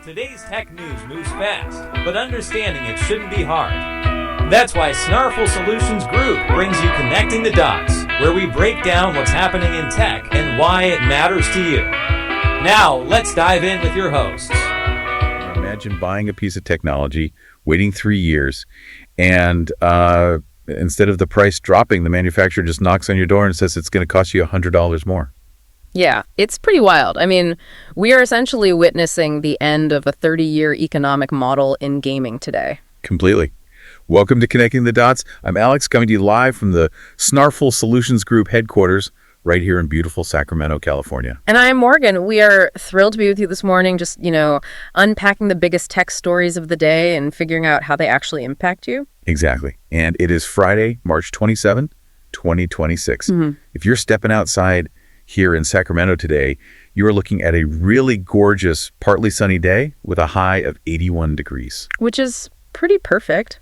Today's tech news moves fast, but understanding it shouldn't be hard. That's why Snarful Solutions Group brings you Connecting the Dots, where we break down what's happening in tech and why it matters to you. Now, let's dive in with your hosts. Imagine buying a piece of technology, waiting 3 years, and instead of the price dropping, the manufacturer just knocks on your door and says it's going to cost you $100 more. Yeah, it's pretty wild. I mean, we are essentially witnessing the end of a 30-year economic model in gaming today. Completely. Welcome to Connecting the Dots. I'm Alex, coming to you live from the Snarful Solutions Group headquarters right here in beautiful Sacramento, California. And I'm Morgan. We are thrilled to be with you this morning, just, unpacking the biggest tech stories of the day and figuring out how they actually impact you. Exactly. And it is Friday, March 27, 2026. If you're stepping outside here in Sacramento today, you are looking at a really gorgeous, partly sunny day with a high of 81 degrees. Which is pretty perfect.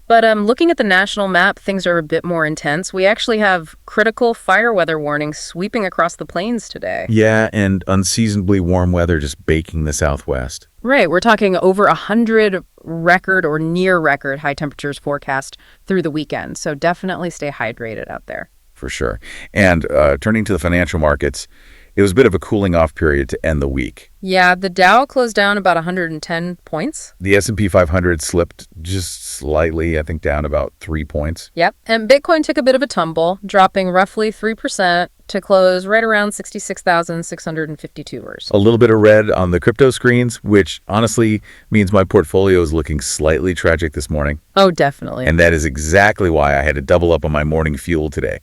But looking at the national map, things are a bit more intense. We actually have critical fire weather warnings sweeping across the plains today. Yeah, and unseasonably warm weather just baking the Southwest. Right. We're talking over 100 record or near record high temperatures forecast through the weekend. So definitely stay hydrated out there. For sure. And turning to the financial markets, it was a bit of a cooling off period to end the week. Yeah, the Dow closed down about 110 points. The S&P 500 slipped just slightly, I think down about 3 points. Yep. And Bitcoin took a bit of a tumble, dropping roughly 3% to close right around $66,652. A little bit of red on the crypto screens, which honestly means my portfolio is looking slightly tragic this morning. Oh, definitely. And that is exactly why I had to double up on my morning fuel today.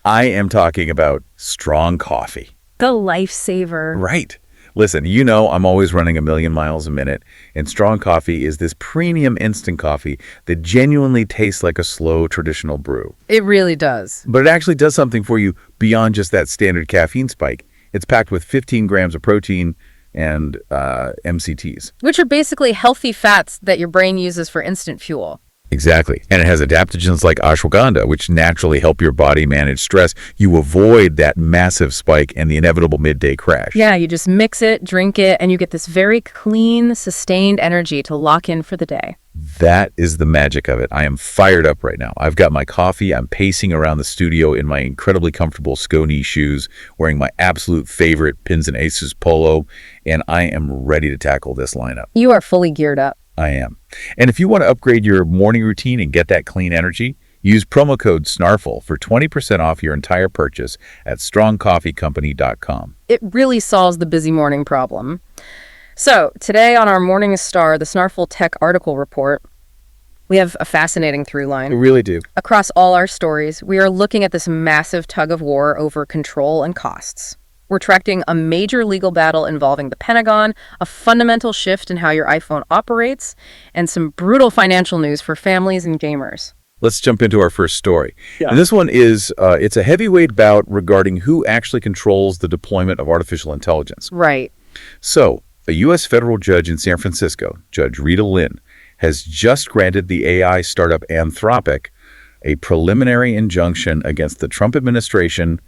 I am talking about strong coffee. The lifesaver. Right. Listen, I'm always running 1,000,000 miles a minute, and strong coffee is this premium instant coffee that genuinely tastes like a slow traditional brew. It really does. But it actually does something for you beyond just that standard caffeine spike. It's packed with 15 grams of protein and MCTs. Which are basically healthy fats that your brain uses for instant fuel. Exactly. And it has adaptogens like ashwagandha, which naturally help your body manage stress. You avoid that massive spike and the inevitable midday crash. Yeah, you just mix it, drink it, and you get this very clean, sustained energy to lock in for the day. That is the magic of it. I am fired up right now. I've got my coffee. I'm pacing around the studio in my incredibly comfortable Skone shoes, wearing my absolute favorite Pins and Aces polo, and I am ready to tackle this lineup. You are fully geared up. I am. And if you want to upgrade your morning routine and get that clean energy, use promo code SNARFUL for 20% off your entire purchase at strongcoffeecompany.com. It really solves the busy morning problem. So today on our Morning Star, the Snarful Tech article report, we have a fascinating through line. We really do. Across all our stories, we are looking at this massive tug of war over control and costs. We're tracking a major legal battle involving the Pentagon, a fundamental shift in how your iPhone operates, and some brutal financial news for families and gamers. Let's jump into our first story. Yeah. And this one is, it's a heavyweight bout regarding who actually controls the deployment of artificial intelligence. Right. So, a U.S. federal judge in San Francisco, Judge Rita Lynn, has just granted the AI startup Anthropic a preliminary injunction against the Trump administration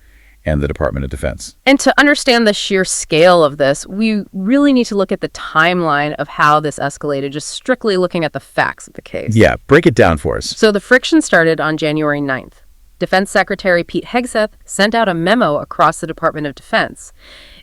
and the Department of Defense. And to understand the sheer scale of this, we really need to look at the timeline of how this escalated, just strictly looking at the facts of the case. Yeah, break it down for us. So the friction started on January 9th. Defense Secretary Pete Hegseth sent out a memo across the Department of Defense.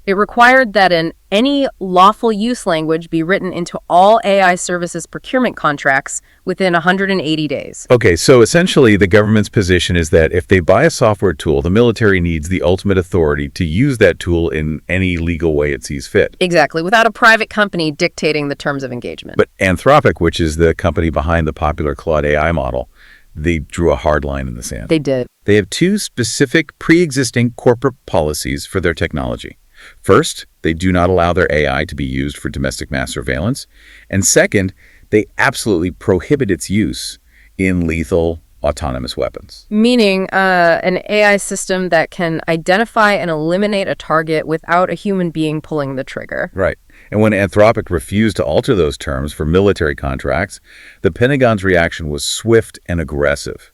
It required that any lawful use language be written into all AI services procurement contracts within 180 days. Okay, so essentially the government's position is that if they buy a software tool, the military needs the ultimate authority to use that tool in any legal way it sees fit. Exactly, without a private company dictating the terms of engagement. But Anthropic, which is the company behind the popular Claude AI model, they drew a hard line in the sand. They did. They have two specific pre-existing corporate policies for their technology. First, they do not allow their AI to be used for domestic mass surveillance. And second, they absolutely prohibit its use in lethal autonomous weapons. Meaning an AI system that can identify and eliminate a target without a human being pulling the trigger. Right. And when Anthropic refused to alter those terms for military contracts, the Pentagon's reaction was swift and aggressive.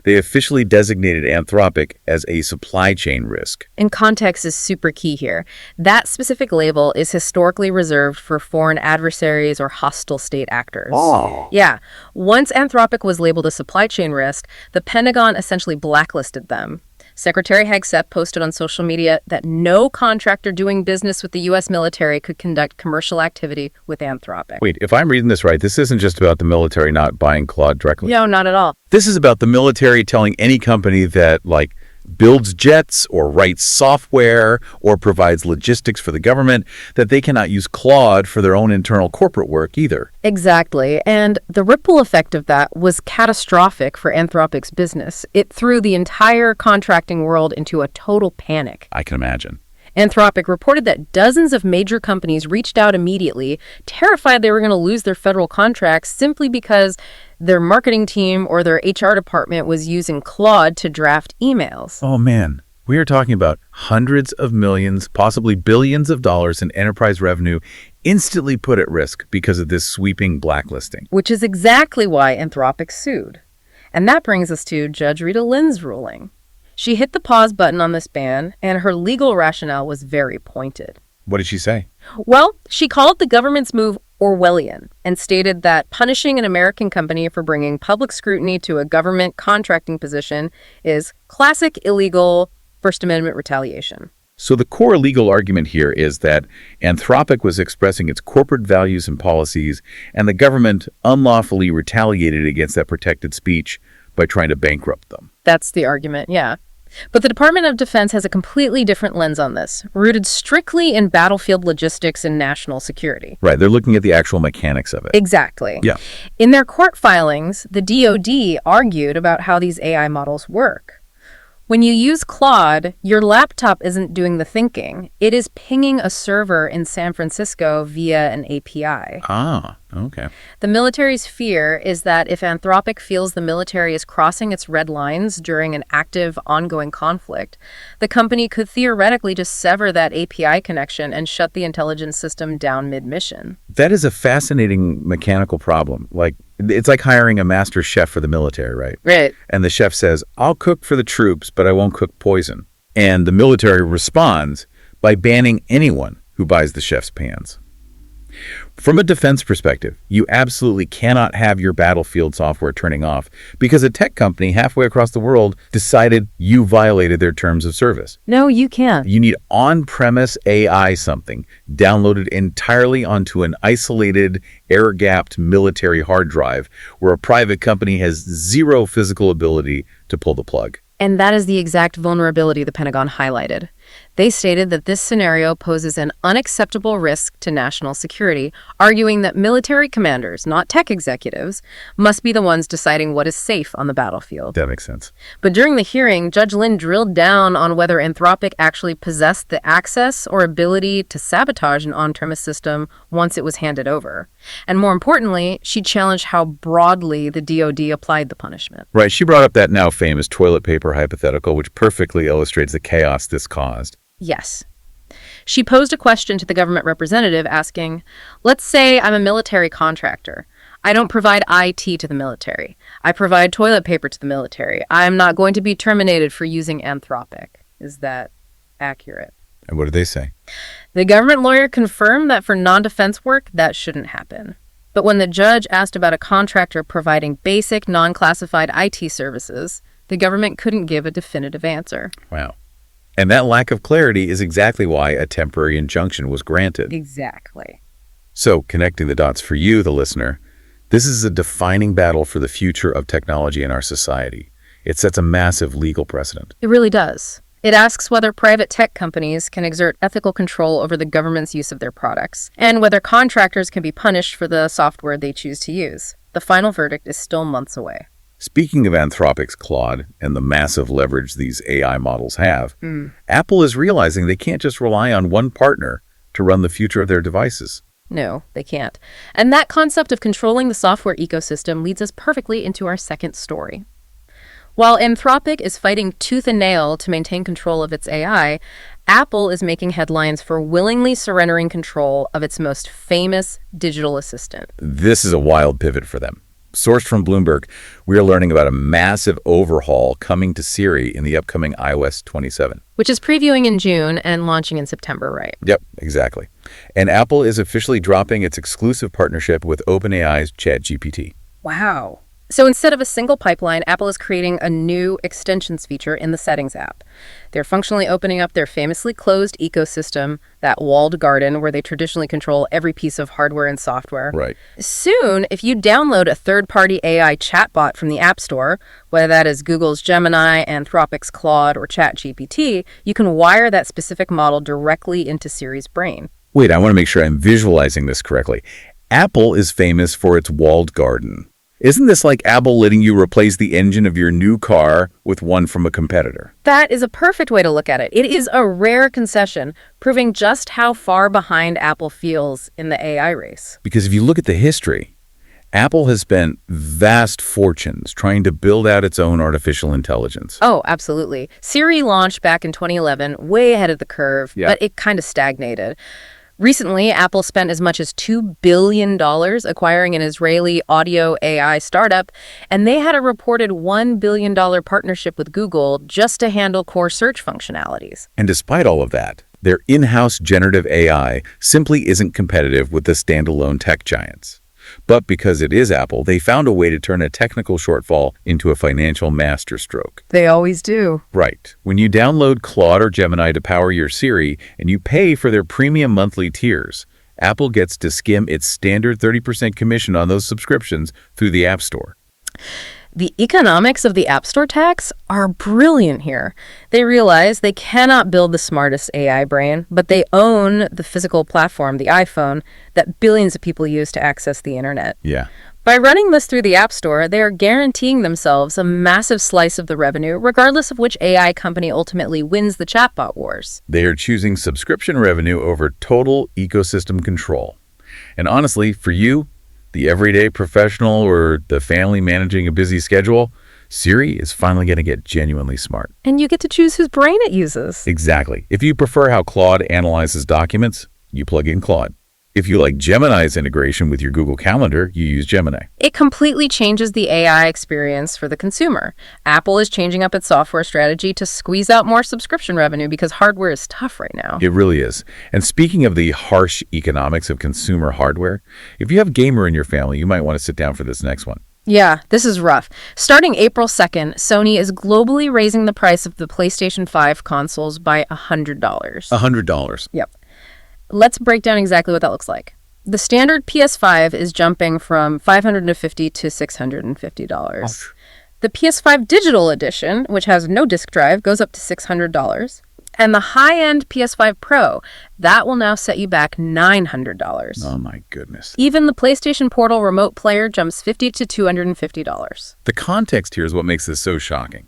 They officially designated Anthropic as a supply chain risk. And context is super key here. That specific label is historically reserved for foreign adversaries or hostile state actors. Oh. Yeah. Once Anthropic was labeled a supply chain risk, the Pentagon essentially blacklisted them. Secretary Hegseth posted on social media that no contractor doing business with the U.S. military could conduct commercial activity with Anthropic. Wait, if I'm reading this right, this isn't just about the military not buying Claude directly. No, not at all. This is about the military telling any company that, like, builds jets or writes software or provides logistics for the government that they cannot use Claude for their own internal corporate work either. Exactly. And the ripple effect of that was catastrophic for Anthropic's business. It threw the entire contracting world into a total panic. I can imagine. Anthropic reported that dozens of major companies reached out immediately, terrified they were going to lose their federal contracts simply because their marketing team or their HR department was using Claude to draft emails. Oh, man. We are talking about hundreds of millions, possibly billions of dollars in enterprise revenue instantly put at risk because of this sweeping blacklisting. Which is exactly why Anthropic sued. And that brings us to Judge Rita Lynn's ruling. She hit the pause button on this ban, and her legal rationale was very pointed. What did she say? Well, she called the government's move Orwellian and stated that punishing an American company for bringing public scrutiny to a government contracting position is classic illegal First Amendment retaliation. So the core legal argument here is that Anthropic was expressing its corporate values and policies, and the government unlawfully retaliated against that protected speech by trying to bankrupt them. That's the argument, yeah. But the Department of Defense has a completely different lens on this, rooted strictly in battlefield logistics and national security. Right, they're looking at the actual mechanics of it. Exactly. Yeah. In their court filings, the DoD argued about how these AI models work. When you use Claude, your laptop isn't doing the thinking. It is pinging a server in San Francisco via an API. Ah, okay. The military's fear is that if Anthropic feels the military is crossing its red lines during an active, ongoing conflict, the company could theoretically just sever that API connection and shut the intelligence system down mid-mission. That is a fascinating mechanical problem. It's like hiring a master chef for the military, right? Right. And the chef says, I'll cook for the troops, but I won't cook poison. And the military responds by banning anyone who buys the chef's pans. From a defense perspective, you absolutely cannot have your battlefield software turning off because a tech company halfway across the world decided you violated their terms of service. No, you can't. You need on-premise AI something downloaded entirely onto an isolated, air-gapped military hard drive where a private company has zero physical ability to pull the plug. And that is the exact vulnerability the Pentagon highlighted. They stated that this scenario poses an unacceptable risk to national security, arguing that military commanders, not tech executives, must be the ones deciding what is safe on the battlefield. That makes sense. But during the hearing, Judge Lynn drilled down on whether Anthropic actually possessed the access or ability to sabotage an on-premise system once it was handed over. And more importantly, she challenged how broadly the DoD applied the punishment. Right. She brought up that now famous toilet paper hypothetical, which perfectly illustrates the chaos this caused. Yes. She posed a question to the government representative asking, let's say I'm a military contractor. I don't provide IT to the military. I provide toilet paper to the military. I'm not going to be terminated for using Anthropic. Is that accurate? And what did they say? The government lawyer confirmed that for non-defense work, that shouldn't happen. But when the judge asked about a contractor providing basic, non-classified IT services, the government couldn't give a definitive answer. Wow. And that lack of clarity is exactly why a temporary injunction was granted. Exactly. So, connecting the dots for you, the listener, this is a defining battle for the future of technology in our society. It sets a massive legal precedent. It really does. It asks whether private tech companies can exert ethical control over the government's use of their products, and whether contractors can be punished for the software they choose to use. The final verdict is still months away. Speaking of Anthropic's Claude and the massive leverage these AI models have, Apple is realizing they can't just rely on one partner to run the future of their devices. No, they can't. And that concept of controlling the software ecosystem leads us perfectly into our second story. While Anthropic is fighting tooth and nail to maintain control of its AI, Apple is making headlines for willingly surrendering control of its most famous digital assistant. This is a wild pivot for them. Sourced from Bloomberg, we are learning about a massive overhaul coming to Siri in the upcoming iOS 27. Which is previewing in June and launching in September, right? Yep, exactly. And Apple is officially dropping its exclusive partnership with OpenAI's ChatGPT. Wow. So instead of a single pipeline, Apple is creating a new extensions feature in the Settings app. They're functionally opening up their famously closed ecosystem, that walled garden where they traditionally control every piece of hardware and software. Right. Soon, if you download a third-party AI chatbot from the App Store, whether that is Google's Gemini, Anthropic's Claude, or ChatGPT, you can wire that specific model directly into Siri's brain. Wait, I want to make sure I'm visualizing this correctly. Apple is famous for its walled garden. Isn't this like Apple letting you replace the engine of your new car with one from a competitor? That is a perfect way to look at it. It is a rare concession, proving just how far behind Apple feels in the AI race. Because if you look at the history, Apple has spent vast fortunes trying to build out its own artificial intelligence. Oh, absolutely. Siri launched back in 2011, way ahead of the curve, but it kind of stagnated. Recently, Apple spent as much as $2 billion acquiring an Israeli audio AI startup, and they had a reported $1 billion partnership with Google just to handle core search functionalities. And despite all of that, their in-house generative AI simply isn't competitive with the standalone tech giants. But because it is Apple, they found a way to turn a technical shortfall into a financial masterstroke. They always do. Right. When you download Claude or Gemini to power your Siri and you pay for their premium monthly tiers, Apple gets to skim its standard 30% commission on those subscriptions through the App Store. The economics of the App Store tax are brilliant here. They realize they cannot build the smartest AI brain, but they own the physical platform, the iPhone, that billions of people use to access the internet. Yeah. By running this through the App Store, they are guaranteeing themselves a massive slice of the revenue, regardless of which AI company ultimately wins the chatbot wars. They are choosing subscription revenue over total ecosystem control. And honestly, for you, the everyday professional or the family managing a busy schedule, Siri is finally going to get genuinely smart. And you get to choose whose brain it uses. Exactly. If you prefer how Claude analyzes documents, you plug in Claude. If you like Gemini's integration with your Google Calendar, you use Gemini. It completely changes the AI experience for the consumer. Apple is changing up its software strategy to squeeze out more subscription revenue because hardware is tough right now. It really is. And speaking of the harsh economics of consumer hardware, if you have a gamer in your family, you might want to sit down for this next one. Yeah, this is rough. Starting April 2nd, Sony is globally raising the price of the PlayStation 5 consoles by $100. $100. Yep. Let's break down exactly what that looks like. The standard PS5 is jumping from $550 to $650. The PS5 Digital Edition, which has no disc drive, goes up to $600. And the high-end PS5 Pro, that will now set you back $900. Oh my goodness. Even the PlayStation Portal Remote Player jumps $50 to $250. The context here is what makes this so shocking.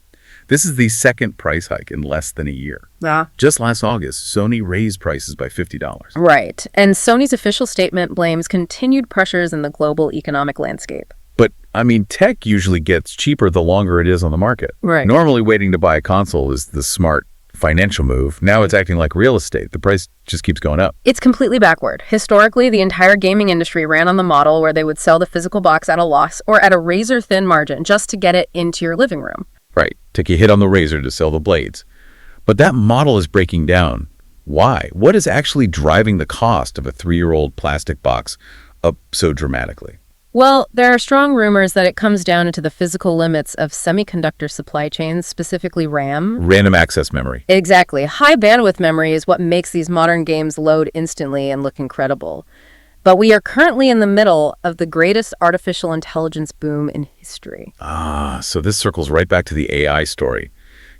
This is the second price hike in less than a year. Yeah. Just last August, Sony raised prices by $50. Right. And Sony's official statement blames continued pressures in the global economic landscape. But, I mean, tech usually gets cheaper the longer it is on the market. Right. Normally, waiting to buy a console is the smart financial move. Now it's acting like real estate. The price just keeps going up. It's completely backward. Historically, the entire gaming industry ran on the model where they would sell the physical box at a loss or at a razor-thin margin just to get it into your living room. Right. Take a hit on the razor to sell the blades. But that model is breaking down. Why? What is actually driving the cost of a 3-year-old plastic box up so dramatically? Well, there are strong rumors that it comes down to the physical limits of semiconductor supply chains, specifically RAM. Random access memory. Exactly. High bandwidth memory is what makes these modern games load instantly and look incredible. But we are currently in the middle of the greatest artificial intelligence boom in history. So this circles right back to the AI story.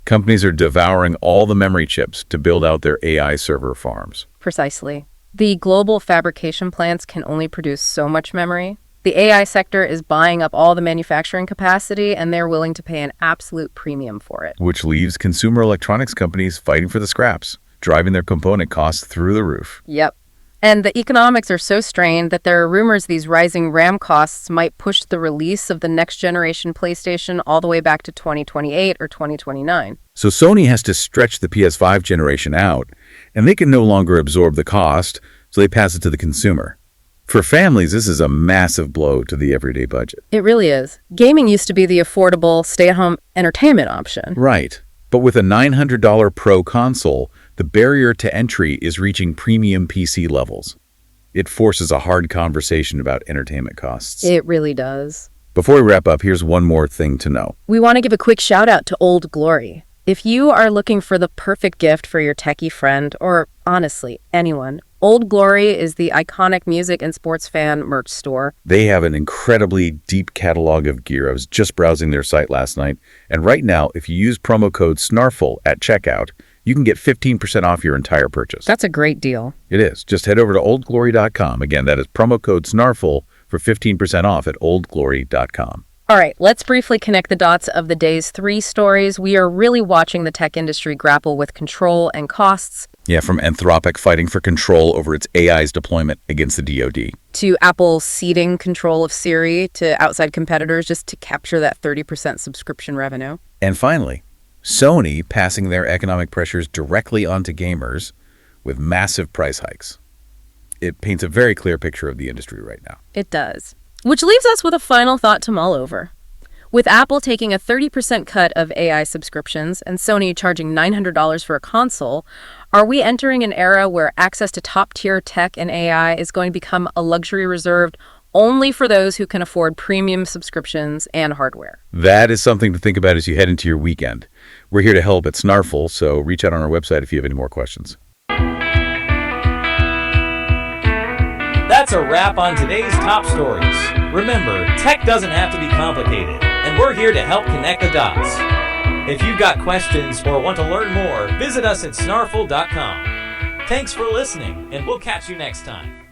Companies are devouring all the memory chips to build out their AI server farms. Precisely. The global fabrication plants can only produce so much memory. The AI sector is buying up all the manufacturing capacity, and they're willing to pay an absolute premium for it. Which leaves consumer electronics companies fighting for the scraps, driving their component costs through the roof. Yep. And the economics are so strained that there are rumors these rising RAM costs might push the release of the next generation PlayStation all the way back to 2028 or 2029. So Sony has to stretch the PS5 generation out, and they can no longer absorb the cost, so they pass it to the consumer. For families, this is a massive blow to the everyday budget. It really is. Gaming used to be the affordable, stay-at-home entertainment option. Right. But with a $900 Pro console, the barrier to entry is reaching premium PC levels. It forces a hard conversation about entertainment costs. It really does. Before we wrap up, here's one more thing to know. We want to give a quick shout out to Old Glory. If you are looking for the perfect gift for your techie friend, or honestly, anyone, Old Glory is the iconic music and sports fan merch store. They have an incredibly deep catalog of gear. I was just browsing their site last night, and right now, if you use promo code SNARFL at checkout, you can get 15% off your entire purchase. That's a great deal. It is. Just head over to oldglory.com. Again, that is promo code SNARFL for 15% off at oldglory.com. All right, let's briefly connect the dots of the day's 3 stories. We are really watching the tech industry grapple with control and costs. Yeah, from Anthropic fighting for control over its AI's deployment against the DoD. To Apple ceding control of Siri to outside competitors just to capture that 30% subscription revenue. And finally, Sony passing their economic pressures directly onto gamers with massive price hikes. It paints a very clear picture of the industry right now. It does. Which leaves us with a final thought to mull over. With Apple taking a 30% cut of AI subscriptions and Sony charging $900 for a console, are we entering an era where access to top-tier tech and AI is going to become a luxury reserved only for those who can afford premium subscriptions and hardware? That is something to think about as you head into your weekend. We're here to help at Snarful, so reach out on our website if you have any more questions. That's a wrap on today's top stories. Remember, tech doesn't have to be complicated, and we're here to help connect the dots. If you've got questions or want to learn more, visit us at snarful.com. Thanks for listening, and we'll catch you next time.